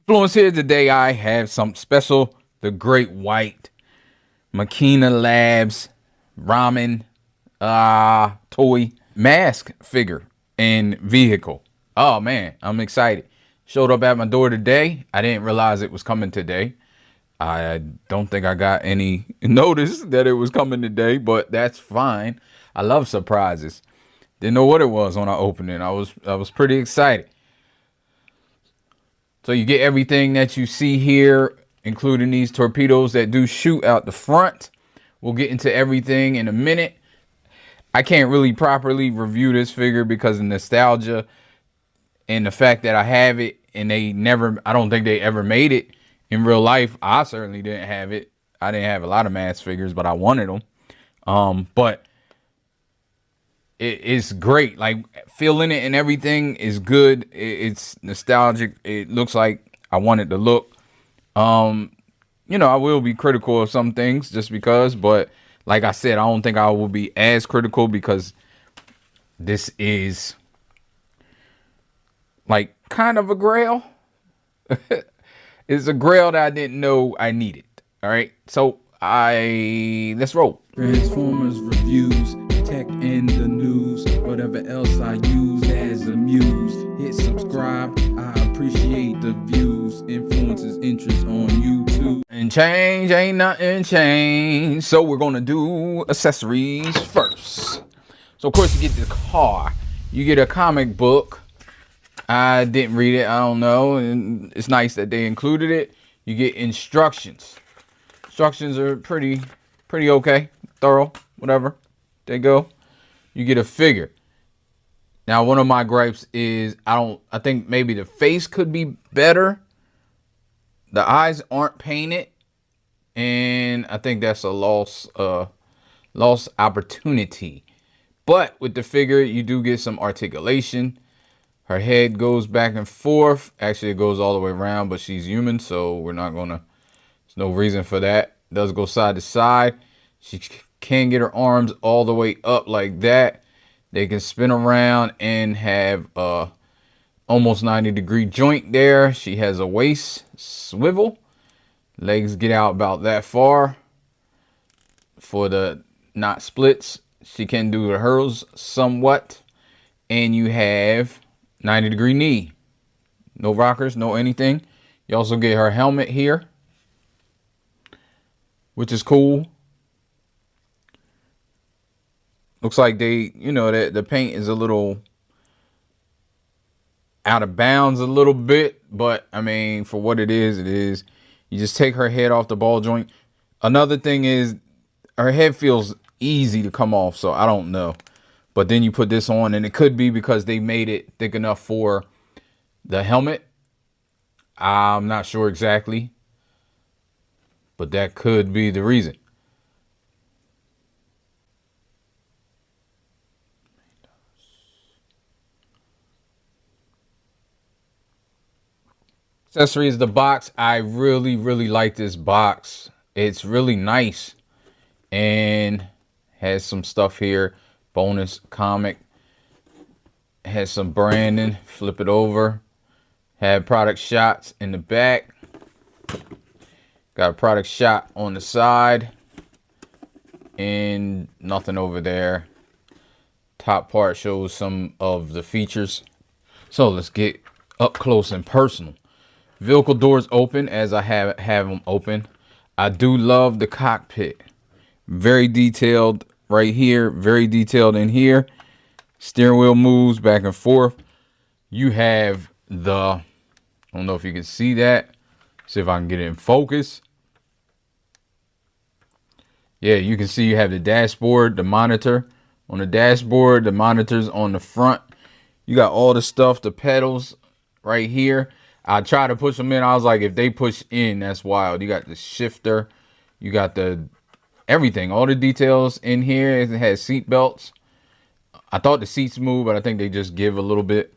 Influence here today. I have something special. The Great White Makina Labs Ramen toy M.a.s.k figure and vehicle. Oh man, I'm excited. Showed up at my door today. I didn't realize it was coming today. I don't think I got any notice that it was coming today, but that's fine. I love surprises. Didn't know what it was when I opened it. I was pretty excited. So you get everything that you see here, including these torpedoes that do shoot out the front. We'll get into everything in a minute. I can't really properly review this figure because of nostalgia and the fact that I have it and I don't think they ever made it in real life. I certainly didn't have it. I didn't have a lot of M.a.s.k figures, but I wanted them. But it's great. Like, feeling it and everything is good. It's nostalgic. It looks like I want it to look. I will be critical of some things just because, but like I said, I don't think I will be as critical because this is like kind of a grail. It's a grail that I didn't know I needed. All right, so let's roll. Transformers reviews, tech and the news, whatever else I use as a muse. Hit subscribe, I appreciate the views. Influences interest on YouTube. And change ain't nothing changed. So we're gonna do accessories first. So of course you get the car. You get a comic book. I didn't read it, I don't know. And it's nice that they included it. You get instructions. Instructions are pretty okay, thorough, whatever. They go. You get a figure. Now, one of my gripes is I think maybe the face could be better. The eyes aren't painted, and I think that's a lost opportunity. But with the figure, you do get some articulation. Her head goes back and forth. Actually, it goes all the way around, but she's human, so we're not gonna. There's no reason for that. It does go side to side. She can get her arms all the way up like that. They can spin around and have almost 90-degree joint there. She has a waist swivel. Legs get out about that far for the not splits. She can do the hurls somewhat. And you have 90-degree knee. No rockers, no anything. You also get her helmet here, which is cool. Looks like the paint is a little out of bounds a little bit, but I mean, for what it is, it is. You just take her head off the ball joint. Another thing is her head feels easy to come off, so I don't know. But then you put this on, and it could be because they made it thick enough for the helmet. I'm not sure exactly, but that could be the reason. Accessories, the box. I really like this box. It's really nice and has some stuff here. Bonus comic. Has some branding. Flip it over. Have product shots in the back. Got a product shot on the side. And nothing over there. Top part shows some of the features. So let's get up close and personal. Vehicle doors open as I have them open. I do love the cockpit. Very detailed right here. Very detailed in here. Steering wheel moves back and forth. You have I don't know if you can see that. See if I can get it in focus. Yeah, you can see you have the dashboard, the monitor on the dashboard, the monitors on the front. You got all the stuff, the pedals right here. I tried to push them in. I was like, if they push in, that's wild. You got the shifter. You got everything. All the details in here. It has seat belts. I thought the seats move, but I think they just give a little bit.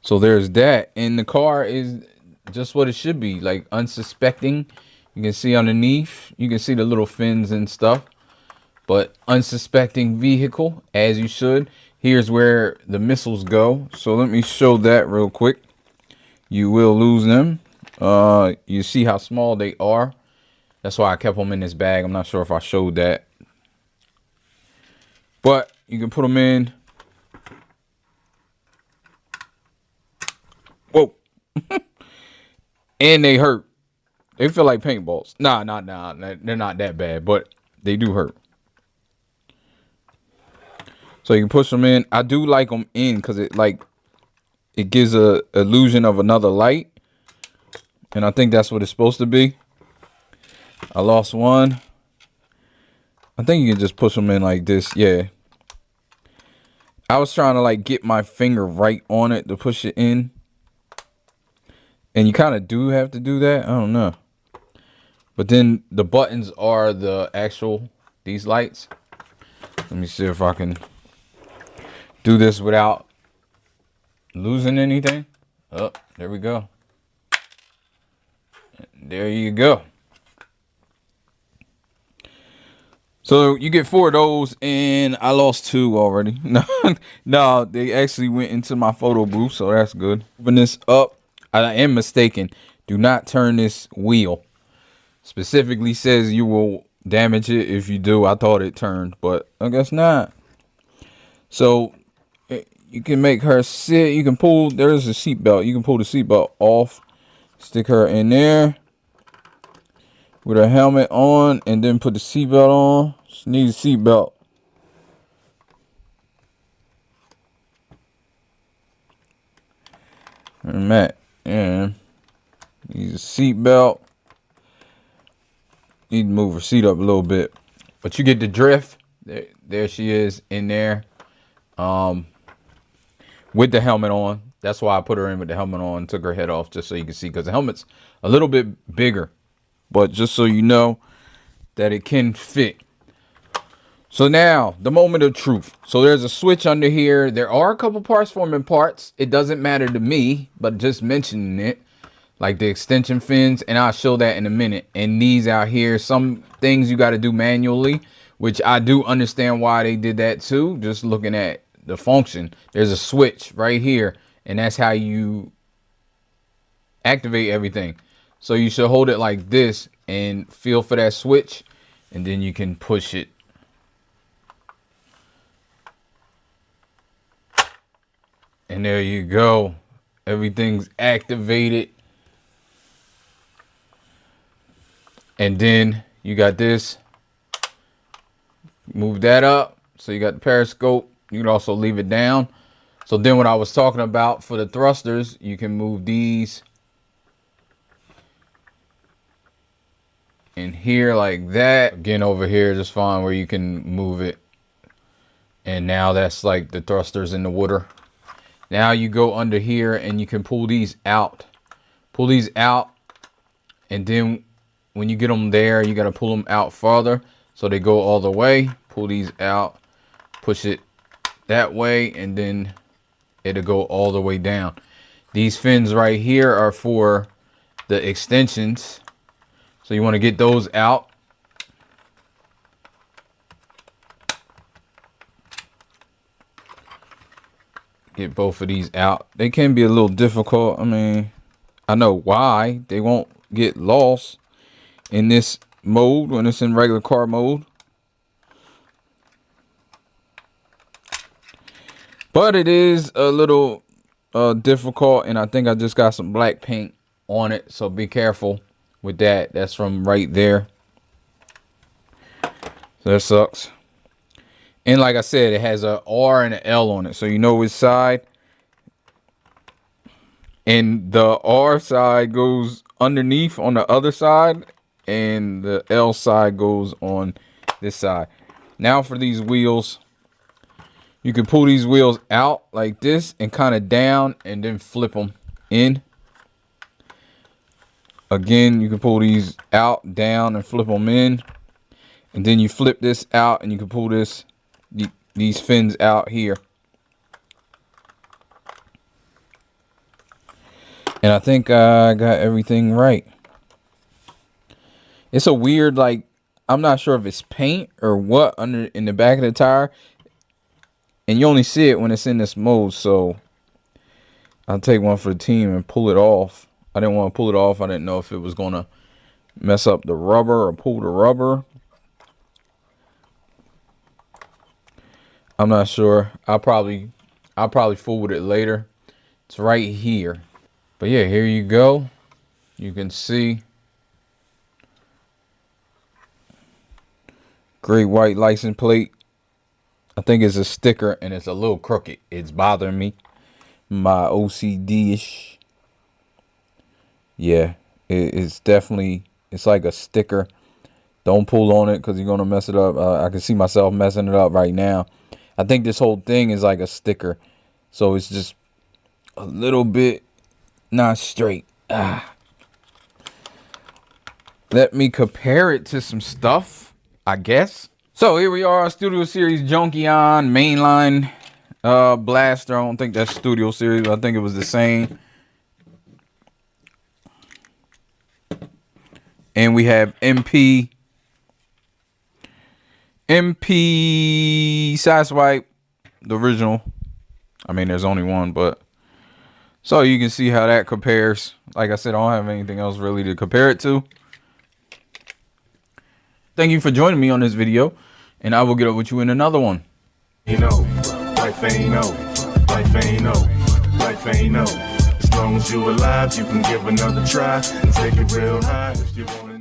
So there's that. And the car is just what it should be. Like, unsuspecting. You can see underneath. You can see the little fins and stuff. But unsuspecting vehicle, as you should. Here's where the missiles go. So let me show that real quick. You will lose them. You see how small they are. That's why I kept them in this bag. I'm not sure if I showed that. But you can put them in. Whoa. And they hurt. They feel like paintballs. Nah. They're not that bad, but they do hurt. So you can push them in. I do like them in because it gives a illusion of another light. And I think that's what it's supposed to be. I lost one. I think you can just push them in like this. Yeah. I was trying to like get my finger right on it to push it in. And you kind of do have to do that. I don't know. But then the buttons are the actual, these lights. Let me see if I can do this without losing anything. Oh, there we go. There you go. So you get 4 of those, and I lost 2 already. No, they actually went into my photo booth, so that's good. Open this up. I am mistaken. Do not turn this wheel. Specifically says you will damage it if you do. I thought it turned, but I guess not. So you can make her sit. You can pull. There's a seatbelt. You can pull the seatbelt off. Stick her in there with her helmet on, and then put the seatbelt on. She needs a seatbelt. And Matt, yeah, needs a seatbelt. Need to move her seat up a little bit, but you get the drift. There she is in there, with the helmet on. That's why I put her in with the helmet on. Took her head off just so you can see, because the helmet's a little bit bigger. But just so you know that it can fit. So now, the moment of truth. So there's a switch under here. There are a couple parts forming parts. It doesn't matter to me, but just mentioning it. Like the extension fins, and I'll show that in a minute. And these out here, some things you got to do manually, which I do understand why they did that too. Just looking at the function. There's a switch right here, and that's how you activate everything. So you should hold it like this and feel for that switch, and then you can push it. And there you go. Everything's activated. And then you got this. Move that up. So you got the periscope. You can also leave it down. So then what I was talking about for the thrusters, you can move these in here like that. Again, over here, just find where you can move it. And now that's like the thrusters in the water. Now you go under here and you can pull these out. Pull these out. And then when you get them there, you got to pull them out farther so they go all the way. Pull these out. Push it that way. And then it'll go all the way down. These fins right here are for the extensions. So you want to get those out. Get both of these out. They can be a little difficult. I mean, I know why. They won't get lost in this mode when it's in regular car mode. But it is a little difficult, and I think I just got some black paint on it, so be careful with that. That's from right there. So that sucks. And like I said, it has a R and an L on it, so you know which side. And the R side goes underneath on the other side, and the L side goes on this side. Now for these wheels, you can pull these wheels out like this and kind of down and then flip them in. Again, you can pull these out, down, and flip them in. And then you flip this out and you can pull these fins out here. And I think I got everything right. It's a weird, like, I'm not sure if it's paint or what under in the back of the tire. And you only see it when it's in this mode, so I'll take one for the team and pull it off. I didn't want to pull it off. I didn't know if it was going to mess up the rubber or pull the rubber. I'm not sure. I'll probably fool with it later. It's right here. But yeah, here you go. You can see great white license plate. I think it's a sticker and it's a little crooked. It's bothering me. My OCD-ish. Yeah, it's definitely, it's like a sticker. Don't pull on it because you're going to mess it up. I can see myself messing it up right now. I think this whole thing is like a sticker. So it's just a little bit not straight. Let me compare it to some stuff, I guess. So here we are, Studio Series Junkion mainline blaster. I don't think that's Studio Series. I think it was the same. And we have MP side swipe, the original. I mean, there's only one, but so you can see how that compares. Like I said, I don't have anything else really to compare it to. Thank you for joining me on this video, and I will get up with you in another one. You know, life ain't over, life ain't over, life ain't over. As long as you're alive, you can give another try and take it real high if you want.